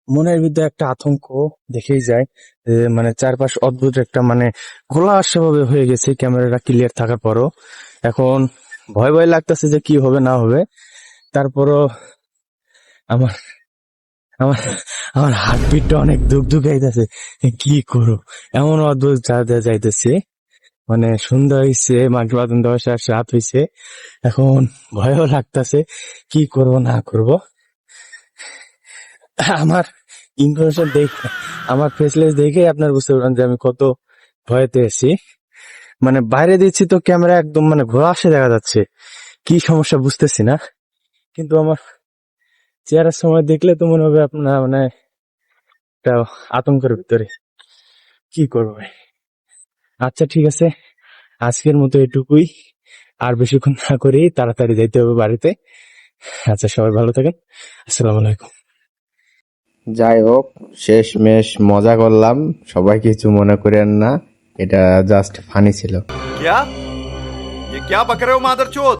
মনের ভিতরে একটা আতঙ্ক দেখেই যায় যে মানে চারপাশ অদ্ভুত একটা মানে ঘোলা সেভাবে হয়ে গেছে ক্যামেরাটা ক্লিয়ার থাকার পরও। এখন ভয় ভয় লাগতেছে যে কি হবে না হবে। তারপরও আমার আমার আমার হার্টবিটটা অনেক ধুক ধুক আইতেছে, কি করবো। এমন অদ্ভুত যা যা যাইতেছে, মানে সন্ধ্যা হয়েছে, মাগরিব আজান দেওয়া শেষ, রাত হয়েছে। এখন ভয়ও লাগতেছে কি করব না করব। আমার ইনফরমেশন দেখে, আমার ফেসলেস দেখে আপনার বুঝতে পারেন যে আমি কত ভয়তে আছি। মানে বাইরে দিচ্ছি তো ক্যামেরা একদম মানে ঘোরাসে দেখা যাচ্ছে, কি সমস্যা বুঝতেছি না। কিন্তু আমার চেহারার সময় দেখলে তো মনে হবে আপনার মানে একটা আতঙ্কের ভিতরে, কি করবো ভাই। আচ্ছা ঠিক আছে, আজকের মতো এটুকুই। আর বেশিক্ষণ না করেই তাড়াতাড়ি যাইতে হবে বাড়িতে। আচ্ছা সবাই ভালো থাকেন, আসসালামু আলাইকুম। যাই হোক, শেষমেশ মজা করলাম, সবাই কিছু মনে করেন না, এটা জাস্ট ফানি ছিল। क्या ये क्या बक रहे हो मादरचोद।